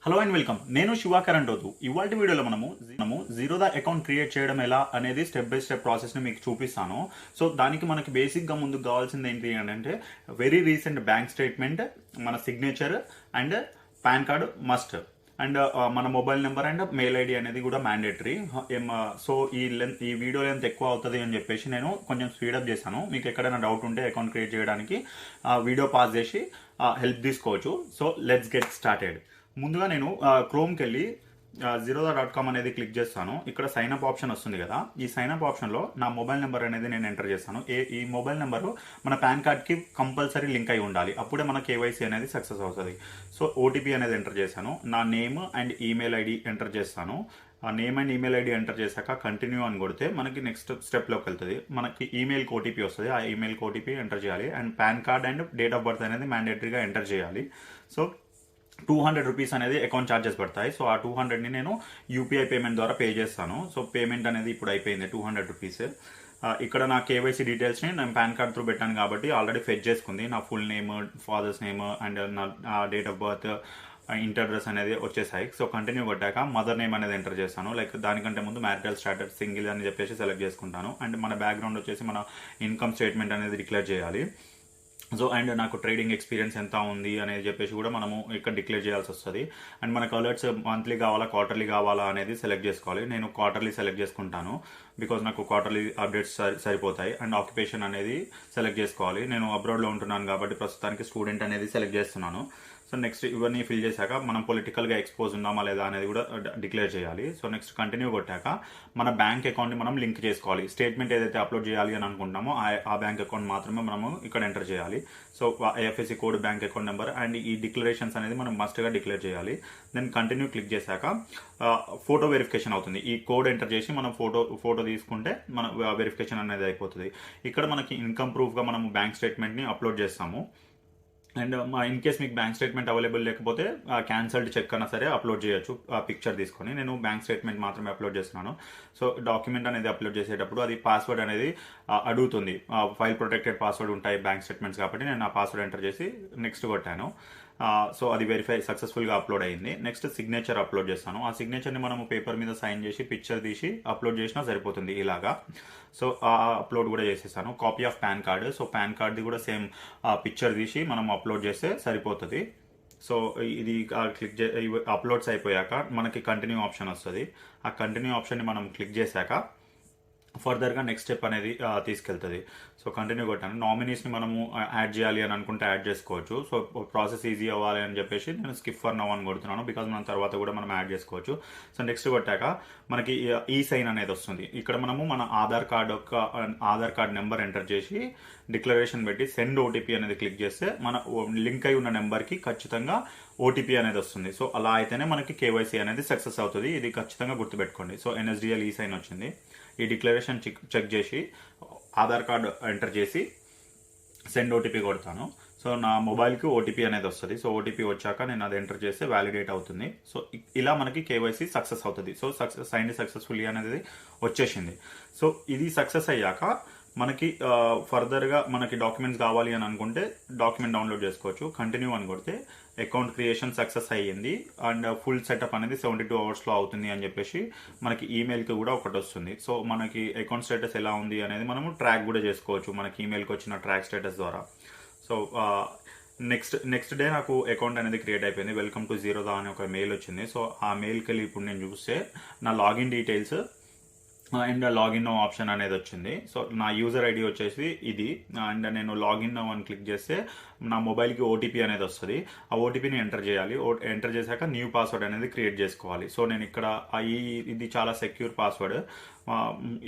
Hello and welcome. నేను శివాకరణ్ రావు. ఇవాళ వీడియోలో మనము జీరోదా అకౌంట్ క్రియేట్ చేయడం ఎలా అనేది స్టెప్ బై స్టెప్ ప్రాసెస్ని మీకు చూపిస్తాను. సో దానికి మనకి బేసిక్గా ముందుకు కావాల్సింది ఏంటి అంటే వెరీ రీసెంట్ బ్యాంక్ స్టేట్మెంట్, మన signature and PAN card must, and మన mobile number and mail ID అనేది కూడా మ్యాండేటరీ. సో ఈ వీడియో లెంత్ ఎక్కువ అవుతుంది అని చెప్పేసి నేను కొంచెం స్పీడప్ చేశాను. మీకు ఎక్కడైనా డౌట్ ఉంటే అకౌంట్ క్రియేట్ చేయడానికి వీడియో పాస్ చేసి హెల్ప్ తీసుకోవచ్చు. So let's get started. ముందుగా నేను క్రోమ్కి వెళ్ళి zerodha.com అనేది క్లిక్ చేస్తాను. ఇక్కడ సైన్ అప్ ఆప్షన్ వస్తుంది కదా, ఈ సైన్ అప్ ఆప్షన్లో నా మొబైల్ నెంబర్ అనేది నేను ఎంటర్ చేస్తాను. ఈ మొబైల్ నెంబరు మన పాన్ కార్డ్కి కంపల్సరీ లింక్ అయి ఉండాలి, అప్పుడే మన కేవైసీ అనేది సక్సెస్ అవుతుంది. సో ఓటీపీ అనేది ఎంటర్ చేశాను. నా name and email ID enter చేస్తాను. ఆ name and email ID enter చేశాక కంటిన్యూ అని కొడితే మనకి నెక్స్ట్ స్టెప్లోకి వెళ్తుంది. మనకి ఈమెయిల్కి ఓటీపీ వస్తుంది, ఆ ఈమెయిల్కి ఓటీపీ ఎంటర్ చేయాలి. And pan card and date of birth అనేది మ్యాండేటరీగా ఎంటర్ చేయాలి. సో 200 రూపీస్ అనేది అకౌంట్ ఛార్జెస్ పడతాయి. సో ఆ 200ని నేను యూపీఐ పేమెంట్ ద్వారా పే చేస్తాను. సో పేమెంట్ అనేది ఇప్పుడు అయిపోయింది, 200 రూపీస్. ఇక్కడ నా కేవైసీ డీటెయిల్స్ని నేను పాన్ కార్డ్ త్రూ పెట్టాను కాబట్టి ఆల్రెడీ ఫెచ్ చేసుకుంది. నా full name, father's name and నా డేట్ ఆఫ్ బర్త్, ఇంటర్ అడ్రస్ అనేది వచ్చేసాయి. సో కంటిన్యూ కొట్టాక మదర్ నేమ్ అనేది ఎంటర్ చేస్తాను. లైక్ దానికంటే ముందు మ్యారిటల్ స్టాటస్ సింగిల్ అని చెప్పేసి సెలెక్ట్ చేసుకుంటాను. అండ్ మన బ్యాక్గ్రౌండ్ వచ్చేసి మన ఇన్కమ్ స్టేట్మెంట్ అనేది డిక్లేర్ చేయాలి. సో అండ్ నాకు ట్రేడింగ్ ఎక్స్పీరియన్స్ ఎంత ఉంది అనేది చెప్పేసి కూడా మనము ఇక్కడ డిక్లేర్ చేయాల్సి వస్తుంది. అండ్ మనకు అలర్ట్స్ మంత్లీ కావాలా క్వార్టర్లీ కావాలా అనేది సెలెక్ట్ చేసుకోవాలి. నేను క్వార్టర్లీ సెలెక్ట్ చేసుకుంటాను బికాజ్ నాకు క్వార్టర్లీ అప్డేట్స్ సరిపోతాయి. అండ్ ఆక్యుపేషన్ అనేది సెలెక్ట్ చేసుకోవాలి. నేను అబ్రాడ్లో ఉంటున్నాను కాబట్టి ప్రస్తుతానికి స్టూడెంట్ అనేది సెలెక్ట్ చేస్తున్నాను. సో నెక్స్ట్ ఇవన్నీ ఫిల్ చేశాక మనం పొలిటికల్గా ఎక్స్పోజ్ ఉన్నామా లేదా అనేది కూడా డిక్లేర్ చేయాలి. సో నెక్స్ట్ కంటిన్యూ కొట్టాక మన బ్యాంక్ అకౌంట్ని మనం లింక్ చేసుకోవాలి. స్టేట్మెంట్ ఏదైతే అప్లోడ్ చేయాలి అని అనుకుంటామో ఆ బ్యాంక్ అకౌంట్ మాత్రమే మనము ఇక్కడ ఎంటర్ చేయాలి. So IFSC code, bank account number and ఈ డిక్లరేషన్స్ అనేది మనం మస్ట్గా డిక్లేర్ చేయాలి. దెన్ కంటిన్యూ క్లిక్ చేశాక ఫోటో వెరిఫికేషన్ అవుతుంది. ఈ కోడ్ ఎంటర్ చేసి మనం ఫోటో తీసుకుంటే మన వెరిఫికేషన్ అనేది అయిపోతుంది. ఇక్కడ మనకి ఇన్కమ్ ప్రూఫ్గా మనం బ్యాంక్ స్టేట్మెంట్ని అప్లోడ్ చేస్తాము. అండ్ ఇన్ కేస్ మీకు బ్యాంక్ స్టేట్మెంట్ అవైలబుల్ లేకపోతే క్యాన్సల్డ్ చెక్ అన్నా సరే అప్లోడ్ చేయొచ్చు పిక్చర్ తీసుకొని. నేను బ్యాంక్ స్టేట్మెంట్ మాత్రమే అప్లోడ్ చేస్తున్నాను. సో డాక్యుమెంట్ అనేది అప్లోడ్ చేసేటప్పుడు అది పాస్వర్డ్ అనేది అడుగుతుంది. ఫైల్ ప్రొటెక్టెడ్ పాస్వర్డ్ ఉంటాయి బ్యాంక్ స్టేట్మెంట్స్ కాబట్టి నేను ఆ పాస్వర్డ్ ఎంటర్ చేసి నెక్స్ట్ కొట్టాను. సో అది వెరిఫై సక్సెస్ఫుల్గా అప్లోడ్ అయింది. నెక్స్ట్ సిగ్నేచర్ అప్లోడ్ చేస్తాను. ఆ సిగ్నేచర్ని మనము పేపర్ మీద సైన్ చేసి పిక్చర్ తీసి అప్లోడ్ చేసినా సరిపోతుంది ఇలాగా. సో ఆ అప్లోడ్ కూడా చేసేసాను. Copy of PAN card, so PAN కార్డ్ది కూడా సేమ్ పిక్చర్ తీసి మనం అప్లోడ్ చేస్తే సరిపోతుంది. సో ఇది క్లిక్ అప్లోడ్స్ అయిపోయాక మనకి కంటిన్యూ ఆప్షన్ వస్తుంది. ఆ కంటిన్యూ ఆప్షన్ని మనం క్లిక్ చేశాక ఫర్దర్గా నెక్స్ట్ స్టెప్ అనేది తీసుకెళ్తుంది. సో కంటిన్యూ కొట్టాను. నామినీస్ని మనము యాడ్ చేయాలి అని అనుకుంటే యాడ్ చేసుకోవచ్చు. సో ప్రాసెస్ ఈజీ అవ్వాలి అని చెప్పేసి నేను స్కిప్ ఫర్ నౌ అని కొడుతున్నాను బికాజ్ మన తర్వాత కూడా మనం యాడ్ చేసుకోవచ్చు. సో నెక్స్ట్ కొట్టాక మనకి ఈ సైన్ అనేది వస్తుంది. ఇక్కడ మనము మన ఆధార్ కార్డ్ నెంబర్ ఎంటర్ చేసి డిక్లరేషన్ పెట్టి సెండ్ ఓటీపీ అనేది క్లిక్ చేస్తే మన లింక్ అయి ఉన్న నెంబర్కి ఖచ్చితంగా ఓటీపీ అనేది వస్తుంది. సో అలా అయితేనే మనకి కేవైసీ అనేది సక్సెస్ అవుతుంది. ఇది ఖచ్చితంగా గుర్తుపెట్టుకోండి. సో ఎన్ఎస్డిఎల్ ఈ సైన్ వచ్చింది. ఈ డిక్లరేషన్ చెక్ చేసి ఆధార్ కార్డు ఎంటర్ చేసి సెండ్ ఓటీపీ కొడతాను. సో నా మొబైల్కి ఓటీపీ అనేది వస్తుంది. సో ఓటీపీ వచ్చాక నేను అది ఎంటర్ చేస్తే వ్యాలిడేట్ అవుతుంది. సో ఇలా మనకి కేవైసీ సక్సెస్ అవుతుంది. సో సైన్ సక్సెస్ఫుల్లీ అనేది వచ్చేసింది. సో ఇది సక్సెస్ అయ్యాక మనకి ఫర్దర్గా మనకి డాక్యుమెంట్స్ కావాలి అని అనుకుంటే డాక్యుమెంట్ డౌన్లోడ్ చేసుకోవచ్చు. కంటిన్యూ అని కొడితే అకౌంట్ క్రియేషన్ సక్సెస్ అయ్యింది అండ్ ఫుల్ సెటప్ అనేది 72 అవర్స్లో అవుతుంది అని చెప్పేసి మనకి ఈమెయిల్కి కూడా ఒకటి వస్తుంది. సో మనకి అకౌంట్ స్టేటస్ ఎలా ఉంది అనేది మనము ట్రాక్ కూడా చేసుకోవచ్చు మనకి ఈమెయిల్కి వచ్చిన ట్రాక్ స్టేటస్ ద్వారా. సో నెక్స్ట్ డే నాకు అకౌంట్ అనేది క్రియేట్ అయిపోయింది. వెల్కమ్ టు జీరోదా అని ఒక మెయిల్ వచ్చింది. సో ఆ మెయిల్కి వెళ్ళి ఇప్పుడు నేను చూస్తే నా login details and login now option అనేది వచ్చింది. సో నా యూజర్ ఐడి వచ్చేసి ఇది అండ్ నేను లాగిన్ నౌ అని క్లిక్ చేస్తే నా మొబైల్కి ఓటీపీ అనేది వస్తుంది. ఆ ఓటీపీని ఎంటర్ చేయాలి. ఎంటర్ చేశాక న్యూ పాస్వర్డ్ అనేది క్రియేట్ చేసుకోవాలి. సో నేను ఇక్కడ ఇది చాలా సెక్యూర్ పాస్వర్డ్.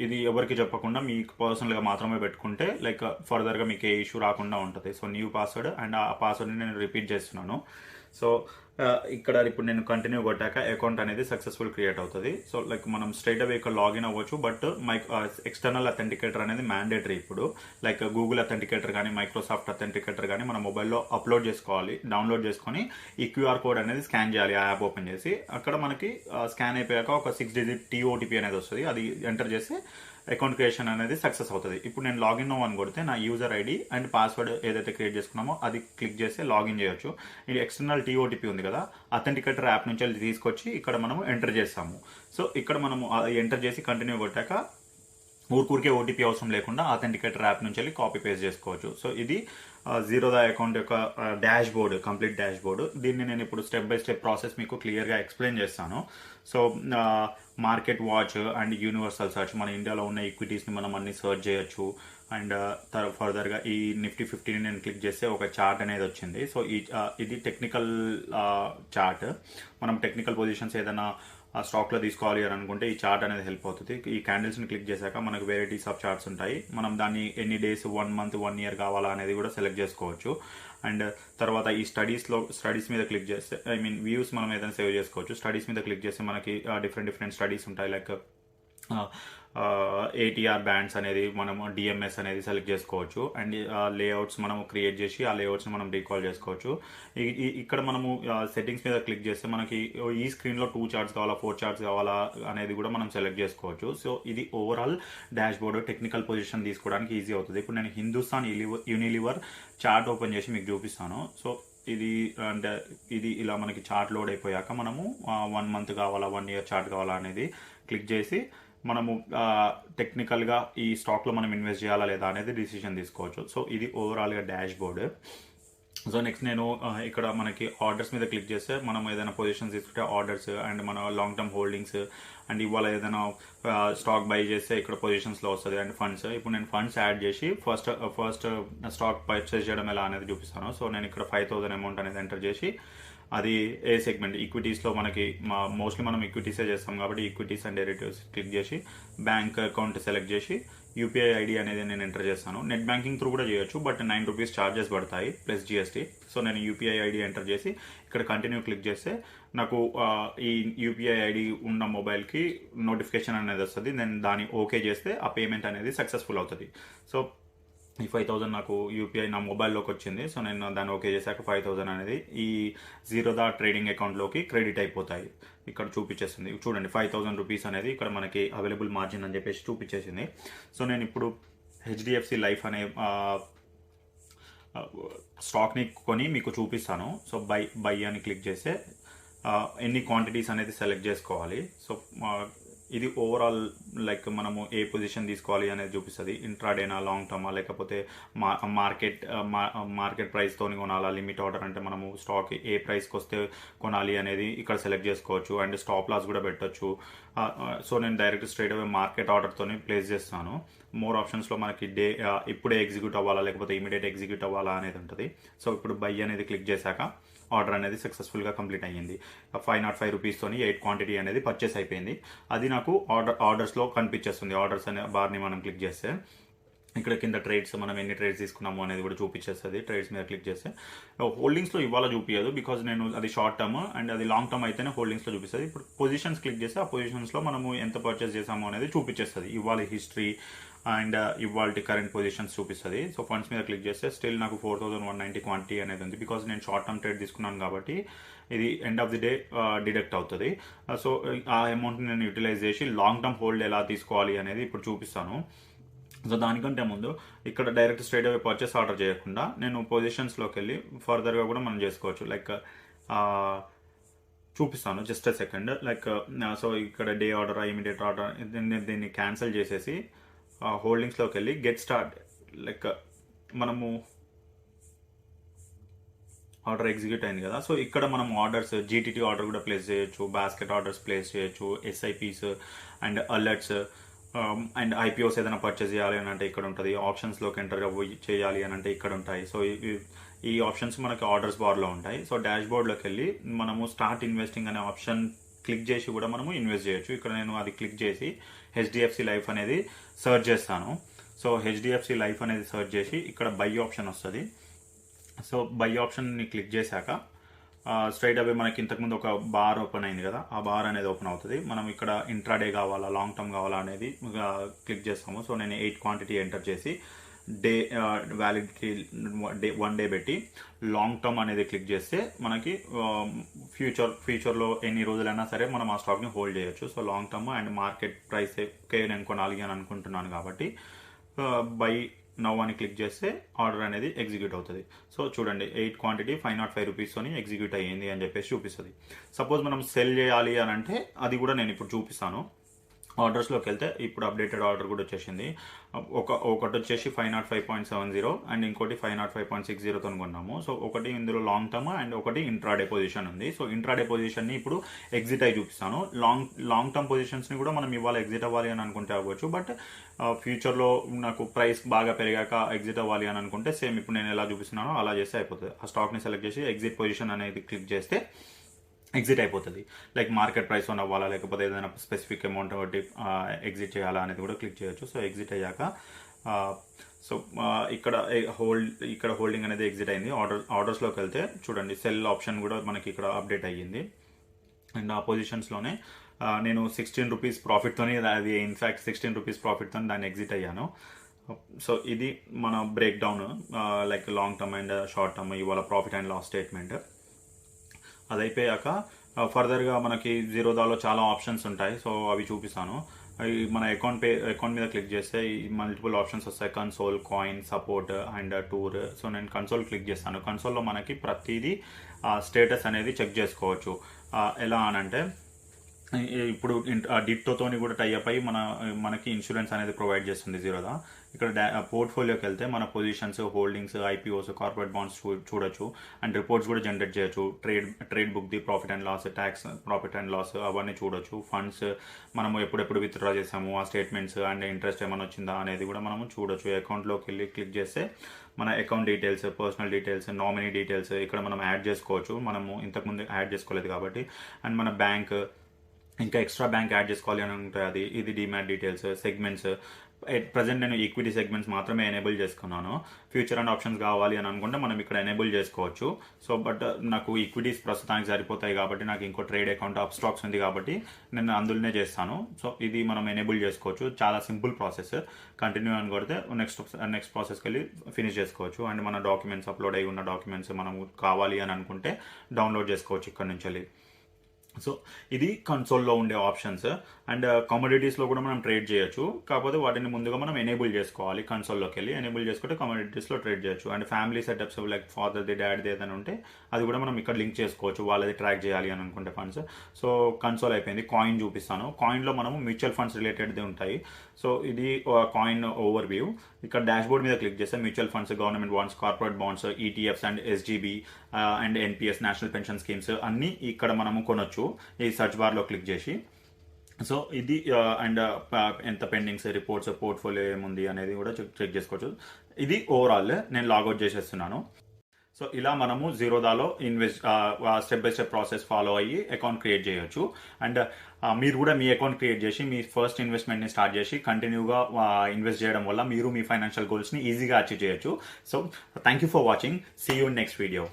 ఇది ఎవరికి చెప్పకుండా మీకు పర్సనల్గా మాత్రమే పెట్టుకుంటే లైక్ ఫర్దర్గా మీకు ఏ ఇష్యూ రాకుండా ఉంటుంది. సో న్యూ పాస్వర్డ్ అండ్ ఆ పాస్వర్డ్ని నేను రిపీట్ చేస్తున్నాను. సో ఇక్కడ ఇప్పుడు నేను కంటిన్యూ కొట్టాక అకౌంట్ అనేది సక్సెస్ఫుల్ క్రియేట్ అవుతుంది. సో లైక్ మనం స్ట్రైట్ అవే ఇక్కడ లాగిన్ అవ్వచ్చు. బట్ ఎక్స్టర్నల్ అథెంటికేటర్ అనేది మ్యాండేటరీ ఇప్పుడు. లైక్ గూగుల్ అథెంటికేటర్ కానీ మైక్రోసాఫ్ట్ అథెంటికేటర్ కానీ మన మొబైల్లో అప్లోడ్ చేసుకోవాలి. డౌన్లోడ్ చేసుకొని ఈ క్యూఆర్ కోడ్ అనేది స్కాన్ చేయాలి. ఆ యాప్ ఓపెన్ చేసి అక్కడ మనకి స్కాన్ అయిపోయాక ఒక 6 డిజిట్ టీఓటీపీ అనేది వస్తుంది. అది ఎంటర్ చేసి అకౌంట్ క్రియేషన్ అనేది సక్సెస్ అవుతుంది. ఇప్పుడు నేను లాగిన్ అని కొడితే నా యూజర్ ఐడి అండ్ పాస్వర్డ్ ఏదైతే క్రియేట్ చేసుకున్నామో అది క్లిక్ చేస్తే లాగిన్ చేయొచ్చు. ఇది ఎక్స్టర్నల్ టీఓటీపీ ఉంది కదా, అథెంటికేటర్ యాప్ నుంచి వెళ్ళి తీసుకొచ్చి ఇక్కడ మనము ఎంటర్ చేస్తాము. సో ఇక్కడ మనము ఎంటర్ చేసి కంటిన్యూ కొట్టాక ఊరికే ఓటీపీ అవసరం లేకుండా అథెంటికేటర్ యాప్ నుంచి వెళ్ళి కాపీ పేస్ట్ చేసుకోవచ్చు. సో ఇది జీరోదా అకౌంట్ యొక్క dash board, complete dash board. దీన్ని నేను ఇప్పుడు స్టెప్ బై స్టెప్ ప్రాసెస్ మీకు క్లియర్గా ఎక్స్ప్లెయిన్ చేస్తాను. So market watch and universal search, మన ఇండియాలో ఉన్న ఈక్విటీస్ని మనం అన్ని సర్చ్ చేయొచ్చు. అండ్ ఫర్దర్గా ఈ నిఫ్టీ 50ని నేను క్లిక్ చేస్తే ఒక చార్ట్ అనేది వచ్చింది. సో ఇది టెక్నికల్ చార్ట్. మనం టెక్నికల్ పొజిషన్స్ ఏదైనా స్టాక్లో తీసుకోవాలి అని అనుకుంటే ఈ చార్ట్ అనేది హెల్ప్ అవుతుంది. ఈ క్యాండిల్స్ని క్లిక్ చేశాక మనకు వెరైటీస్ ఆఫ్ చార్ట్స్ ఉంటాయి. మనం దాన్ని ఎన్ని డేస్, 1 మంత్, 1 ఇయర్ కావాలా అనేది కూడా సెలెక్ట్ చేసుకోవచ్చు. అండ్ తర్వాత ఈ స్టడీస్ మీద క్లిక్ చేస్తే, వ్యూస్ మనం ఏదైనా సేవ్ చేసుకోవచ్చు. స్టడీస్ మీద క్లిక్ చేస్తే మనకి డిఫరెంట్ స్టడీస్ ఉంటాయి. లైక్ ఏటీఆర్ బ్యాండ్స్ అనేది మనం డిఎంఎస్ అనేది సెలెక్ట్ చేసుకోవచ్చు. అండ్ లేఅవుట్స్ మనం క్రియేట్ చేసి ఆ లేఅవుట్స్ని మనం రీకాల్ చేసుకోవచ్చు. ఇక్కడ మనము సెట్టింగ్స్ మీద క్లిక్ చేస్తే మనకి ఈ స్క్రీన్లో 2 చార్ట్స్ కావాలా, 4 చార్ట్స్ కావాలా అనేది కూడా మనం సెలెక్ట్ చేసుకోవచ్చు. సో ఇది overall dash board technical position తీసుకోవడానికి ఈజీ అవుతుంది. ఇప్పుడు నేను హిందుస్థాన్ యూనిలివర్ చార్ట్ ఓపెన్ చేసి మీకు చూపిస్తాను. సో ఇది ఇలా మనకి చార్ట్ లోడ్ అయిపోయాక మనము 1 మంత్ కావాలా, 1 ఇయర్ చార్ట్ కావాలా అనేది క్లిక్ చేసి మనము టెక్నికల్గా ఈ స్టాక్లో మనం ఇన్వెస్ట్ చేయాలా లేదా అనేది డిసిషన్ తీసుకోవచ్చు. సో ఇది ఓవరాల్గా డాష్ బోర్డ్. సో నెక్స్ట్ నేను ఇక్కడ మనకి ఆర్డర్స్ మీద క్లిక్ చేస్తే మనం ఏదైనా పొజిషన్స్ తీసుకుంటే ఆర్డర్స్ అండ్ మన లాంగ్ టర్మ్ హోల్డింగ్స్ అండ్ ఇవాళ ఏదైనా స్టాక్ బై చేస్తే ఇక్కడ పొజిషన్స్లో వస్తుంది. అండ్ ఫండ్స్, ఇప్పుడు నేను ఫండ్స్ యాడ్ చేసి ఫస్ట్ స్టాక్ పర్చేస్ చేయడం ఎలా అనేది చూపిస్తాను. సో నేను ఇక్కడ 5,000 అమౌంట్ అనేది ఎంటర్ చేసి అది ఏ సెగ్మెంట్ ఈక్విటీస్లో మనకి మోస్ట్లీ మనం ఈక్విటీసే చేస్తాం కాబట్టి ఈక్విటీస్ అండ్ డెరివేటివ్స్ క్లిక్ చేసి బ్యాంక్ అకౌంట్ సెలెక్ట్ చేసి యూపీఐ ఐడి అనేది నేను ఎంటర్ చేస్తాను. నెట్ బ్యాంకింగ్ త్రూ కూడా చేయొచ్చు, బట్ 9 రూపీస్ ఛార్జెస్ పడతాయి ప్లస్ జిఎస్టీ. సో నేను యూపీఐ ఐడి ఎంటర్ చేసి ఇక్కడ కంటిన్యూ క్లిక్ చేస్తే నాకు ఈ యూపీఐ ఐడి ఉన్న మొబైల్కి నోటిఫికేషన్ అనేది వస్తుంది. నేను దాన్ని ఓకే చేస్తే ఆ పేమెంట్ అనేది సక్సెస్ఫుల్ అవుతుంది. సో ఈ 5,000 నాకు యూపీఐ నా మొబైల్లోకి వచ్చింది. సో నేను దాన్ని ఓకే చేశాక 5,000 అనేది ఈ జీరోదా ట్రేడింగ్ అకౌంట్లోకి క్రెడిట్ అయిపోతాయి. ఇక్కడ చూపించేస్తుంది చూడండి, 5,000 రూపీస్ అనేది ఇక్కడ మనకి అవైలబుల్ మార్జిన్ అని చెప్పేసి చూపించేసింది. సో నేను ఇప్పుడు హెచ్డిఎఫ్సి లైఫ్ అనే స్టాక్ని కొని మీకు చూపిస్తాను. సో బై అని క్లిక్ చేస్తే ఎన్ని క్వాంటిటీస్ అనేది సెలెక్ట్ చేసుకోవాలి. సో ఇది ఓవరాల్ లైక్ మనము ఏ పొజిషన్ తీసుకోవాలి అనేది చూపిస్తుంది. ఇంట్రాడేనా, లాంగ్ టర్మా, లేకపోతే మార్కెట్ ప్రైస్తో కొనాలా, లిమిట్ ఆర్డర్ అంటే మనము స్టాక్ ఏ ప్రైస్కి వస్తే కొనాలి అనేది ఇక్కడ సెలెక్ట్ చేసుకోవచ్చు. అండ్ స్టాప్ లాస్ కూడా పెట్టచ్చు. సో నేను డైరెక్ట్ స్ట్రైట్ అవే మార్కెట్ ఆర్డర్తో ప్లేస్ చేస్తాను. మోర్ ఆప్షన్స్లో మనకి ఇప్పుడే ఎగ్జిక్యూట్ అవ్వాలా లేకపోతే ఇమీడియట్ ఎగ్జిక్యూట్ అవ్వాలా అనేది ఉంటుంది. సో ఇప్పుడు బై అనేది క్లిక్ చేశాక ఆర్డర్ అనేది సక్సెస్ఫుల్గా కంప్లీట్ అయ్యింది. 505 రూపీస్తోని 8 క్వాంటిటీ అనేది పర్చేస్ అయిపోయింది. అది నాకు ఆర్డర్స్లో కనిపించేస్తుంది. ఆర్డర్స్ అనే బార్ని మనం క్లిక్ చేస్తే ఇక్కడ కింద ట్రేడ్స్ మనం ఎన్ని ట్రేడ్స్ తీసుకున్నాము అనేది కూడా చూపించేస్తుంది. ట్రేడ్స్ మీద క్లిక్ చేస్తే హోల్డింగ్స్లో ఇవాళ చూపించదు, బికాజ్ నేను అది షార్ట్ టర్మ్ అండ్ అది లాంగ్ టర్మ్ అయితేనే హోల్డింగ్స్లో చూపిస్తుంది. ఇప్పుడు పొజిషన్స్ క్లిక్ చేస్తే ఆ పొజిషన్స్లో మనము ఎంత పర్చేస్ చేసాము అనేది చూపించేస్తుంది. ఇవాళ హిస్టరీ అండ్ ఇవాళ కరెంట్ పొజిషన్స్ చూపిస్తుంది. సో ఫండ్స్ మీద క్లిక్ చేస్తే స్టిల్ నాకు 4,190 క్వాంటిటీ అనేది ఉంది, బికాజ్ నేను షార్ట్ టర్మ్ ట్రేడ్ తీసుకున్నాను కాబట్టి ఇది end of the day deduct అవుతుంది. సో ఆ అమౌంట్ని నేను యూటిలైజ్ చేసి లాంగ్ టర్మ్ హోల్డ్ ఎలా తీసుకోవాలి అనేది ఇప్పుడు చూపిస్తాను. సో దానికంటే ముందు ఇక్కడ డైరెక్ట్ స్ట్రైట్ అవే పర్చేస్ ఆర్డర్ చేయకుండా నేను పొజిషన్స్లోకి వెళ్ళి ఫర్దర్గా కూడా మనం చేసుకోవచ్చు. లైక్ చూపిస్తాను just a second. Like so ఇక్కడ డే ఆర్డర్, ఇమీడియట్ ఆర్డర్, దీన్ని క్యాన్సిల్ చేసేసి హోల్డింగ్స్లోకి వెళ్ళి గెట్ స్టార్ట్, లైక్ మనము ఆర్డర్ ఎగ్జిక్యూట్ అయింది కదా. సో ఇక్కడ మనం ఆర్డర్స్ జీటీటీ ఆర్డర్ కూడా ప్లేస్ చేయొచ్చు, బాస్కెట్ ఆర్డర్స్ ప్లేస్ చేయొచ్చు, SIPs and alerts and IPOs ఏదైనా పర్చేస్ చేయాలి అని అంటే ఇక్కడ ఉంటుంది. ఆప్షన్స్లోకి ఎంటర్ చేయాలి అని అంటే ఇక్కడ ఉంటాయి. సో ఈ ఆప్షన్స్ మనకి ఆర్డర్స్ బార్లో ఉంటాయి. సో డాష్ బోర్డ్లోకి వెళ్ళి మనము స్టార్ట్ ఇన్వెస్టింగ్ అనే ఆప్షన్ క్లిక్ చేసి కూడా మనము ఇన్వెస్ట్ చేయొచ్చు. ఇక్కడ నేను అది క్లిక్ చేసి హెచ్డిఎఫ్సి లైఫ్ అనేది సర్చ్ చేస్తాను. సో హెచ్డిఎఫ్సి లైఫ్ అనేది సర్చ్ చేసి ఇక్కడ బై ఆప్షన్ వస్తుంది. సో బై ఆప్షన్ని క్లిక్ చేశాక స్ట్రైట్ అవే మనకి ఇంతకుముందు ఒక బార్ ఓపెన్ అయింది కదా, ఆ బార్ అనేది ఓపెన్ అవుతుంది. మనం ఇక్కడ ఇంట్రాడే కావాలా, లాంగ్ టర్మ్ కావాలా అనేది క్లిక్ చేస్తాము. సో నేను 8 క్వాంటిటీ ఎంటర్ చేసి డే వ్యాలిడిటీ 1 డే పెట్టి లాంగ్ టర్మ్ అనేది క్లిక్ చేస్తే మనకి ఫ్యూచర్లో ఎన్ని రోజులైనా సరే మనం ఆ స్టాక్ని హోల్డ్ చేయొచ్చు. So long term and market price నేను కొనాలి అని అనుకుంటున్నాను కాబట్టి బై నౌ అని క్లిక్ చేస్తే ఆర్డర్ అనేది ఎగ్జిక్యూట్ అవుతుంది. సో చూడండి 8 క్వాంటిటీ 505 రూపీస్తోని ఎగ్జిక్యూట్ అయ్యింది అని చెప్పేసి చూపిస్తుంది. సపోజ్ మనం సెల్ చేయాలి అని అంటే అది కూడా నేను ఇప్పుడు చూపిస్తాను. ఆర్డర్స్లోకి వెళ్తే ఇప్పుడు అప్డేటెడ్ ఆర్డర్ కూడా వచ్చేసింది. ఒకటి వచ్చేసి 505.70 అండ్ ఇంకోటి 505.60తో కొన్నాము. సో ఒకటి ఇందులో లాంగ్ టర్మ్ అండ్ ఒకటి ఇంట్రాడే పొజిషన్ ఉంది. సో ఇంట్రాడే పొజిషన్ని ఇప్పుడు ఎగ్జిట్ అయ్యి చూపిస్తాను. లాంగ్ టర్మ్ పొజిషన్స్ని కూడా మనం ఇవాళ ఎగ్జిట్ అవ్వాలి అని అనుకుంటే అవ్వచ్చు. బట్ ఫ్యూచర్లో నాకు ప్రైస్ బాగా పెరిగాక ఎగ్జిట్ అవ్వాలి అని అనుకుంటే సేమ్ ఇప్పుడు నేను ఎలా చూపిస్తున్నానో అలా చేస్తే అయిపోతుంది. ఆ స్టాక్ని సెలెక్ట్ చేసి ఎగ్జిట్ పొజిషన్ అనేది క్లిక్ చేస్తే ఎగ్జిట్ అయిపోతుంది. లైక్ మార్కెట్ ప్రైస్ ఆన్ అవ్వాలా లేకపోతే ఏదైనా స్పెసిఫిక్ అమౌంట్ బట్టి ఎగ్జిట్ చేయాలా అనేది కూడా క్లిక్ చేయొచ్చు. సో ఎగ్జిట్ అయ్యాక సో ఇక్కడ హోల్డింగ్ అనేది ఎగ్జిట్ అయింది. ఆర్డర్స్లోకి వెళ్తే చూడండి సెల్ ఆప్షన్ కూడా మనకి ఇక్కడ అప్డేట్ అయ్యింది. అండ్ ఆ పొజిషన్స్లోనే నేను 16 రూపీస్ ప్రాఫిట్తోని అది ఇన్ఫ్యాక్ట్ 16 రూపీస్ ప్రాఫిట్తో దాన్ని ఎగ్జిట్ అయ్యాను. సో ఇది మన break down like long term and short term ఇవాళ ప్రాఫిట్ అండ్ లాస్ స్టేట్మెంట్. అది అయిపోయాక ఫర్దర్గా మనకి జీరోదాలో చాలా ఆప్షన్స్ ఉంటాయి. సో అవి చూపిస్తాను. మన అకౌంట్ మీద క్లిక్ చేస్తే ఈ మల్టిపుల్ ఆప్షన్స్ వస్తాయి. Console, coin, support and tour. So నేను కన్సోల్ క్లిక్ చేస్తాను. కన్సోల్లో మనకి ప్రతిదీ స్టేటస్ అనేది చెక్ చేసుకోవచ్చు. ఎలా అనంటే ఇప్పుడు డిట్టోతోని కూడా టైఅప్ అయ్యి మనకి ఇన్సూరెన్స్ అనేది ప్రొవైడ్ చేస్తుంది జీరోదా. ఇక్కడ పోర్ట్ఫోలియోకి వెళ్తే మన positions, holdings, IPOs, corporate bonds చూడొచ్చు. అండ్ రిపోర్ట్స్ కూడా జనరేట్ చేయొచ్చు. Trade book the profit and loss, tax profit and loss అవన్నీ చూడొచ్చు. ఫండ్స్ మనము ఎప్పుడెప్పుడు విత్డ్రా చేసాము ఆ స్టేట్మెంట్స్ అండ్ ఇంట్రెస్ట్ ఏమైనా వచ్చిందా అనేది కూడా మనము చూడొచ్చు. అకౌంట్లోకి వెళ్ళి క్లిక్ చేస్తే మన account details, personal details, nominee details ఇక్కడ మనం యాడ్ చేసుకోవచ్చు. మనము ఇంతకుముందు యాడ్ చేసుకోలేదు కాబట్టి. అండ్ మన బ్యాంక్ ఇంకా ఎక్స్ట్రా బ్యాంక్ యాడ్ చేసుకోవాలి అని ఉంటుంది. ఇది డిమాట్ డీటెయిల్స్, సెగ్మెంట్స్. ప్రజెంట్ నేను ఈక్విటీ సెగ్మెంట్స్ మాత్రమే ఎనేబుల్ చేసుకున్నాను. ఫ్యూచర్ అండ్ ఆప్షన్స్ కావాలి అని అనుకుంటే మనం ఇక్కడ ఎనేబుల్ చేసుకోవచ్చు. సో బట్ నాకు ఈక్విటీస్ ప్రస్తుతానికి సరిపోతాయి కాబట్టి నాకు ఇంకో ట్రేడ్ అకౌంట్ అప్ స్టాక్స్ ఉంది కాబట్టి నేను అందులోనే చేస్తాను. సో ఇది మనం ఎనేబుల్ చేసుకోవచ్చు. చాలా సింపుల్ ప్రాసెస్. కంటిన్యూ అని కొడితే నెక్స్ట్ ప్రాసెస్కి వెళ్ళి ఫినిష్ చేసుకోవచ్చు. అండ్ మన డాక్యుమెంట్స్ అప్లోడ్ అయి ఉన్న డాక్యుమెంట్స్ మనం కావాలి అని అనుకుంటే డౌన్లోడ్ చేసుకోవచ్చు ఇక్కడ నుంచి వెళ్ళి. సో ఇది కన్సోల్లో ఉండే ఆప్షన్స్. అండ్ కమోడిటీస్లో కూడా మనం ట్రేడ్ చేయొచ్చు. కాకపోతే వాటిని ముందుగా మనం ఎనేబుల్ చేసుకోవాలి. కన్సోల్లోకి వెళ్ళి ఎనేబుల్ చేసుకుంటే కమోడిటీస్లో ట్రేడ్ చేయొచ్చు. అండ్ ఫ్యామిలీ సెటప్స్ లైక్ ఫాదర్ది, డాడ్ది ఏదైనా ఉంటే అది కూడా మనం ఇక్కడ లింక్ చేసుకోవచ్చు. వాళ్ళది ట్రాక్ చేయాలి అని అనుకుంటే ఫండ్స్. సో కన్సోల్ అయిపోయింది. కాయిన్ చూపిస్తాను. కాయిన్లో మనము మ్యూచువల్ ఫండ్స్ రిలేటెడ్ది ఉంటాయి. సో ఇది కాయిన్ ఓవర్ వ్యూ. ఇక్కడ డాష్ బోర్డ్ మీద క్లిక్ చేస్తే mutual funds, government bonds, corporate bonds, ETFs and SGB and NPS, national pension schemes అన్నీ ఇక్కడ మనము కొనొచ్చు ఈ సర్చ్ బార్లో క్లిక్ చేసి. సో ఇది అండ్ ఎంత పెండింగ్స్, రిపోర్ట్స్, పోర్ట్ఫోలియో ఏముంది అనేది కూడా చెక్ చేసుకోవచ్చు. ఇది ఓవరాల్. నేను లాగౌట్ చేసేస్తున్నాను. సో ఇలా మనము జీరోదాలో step by step process follow అయ్యి అకౌంట్ క్రియేట్ చేయొచ్చు. అండ్ మీరు కూడా మీ అకౌంట్ క్రియేట్ చేసి మీ ఫస్ట్ ఇన్వెస్ట్మెంట్ని స్టార్ట్ చేసి కంటిన్యూగా ఇన్వెస్ట్ చేయడం వల్ల మీరు మీ ఫైనాన్షియల్ గోల్స్ని ఈజీగా అచీవ్ చేయొచ్చు. So thank you for watching. See you in next video.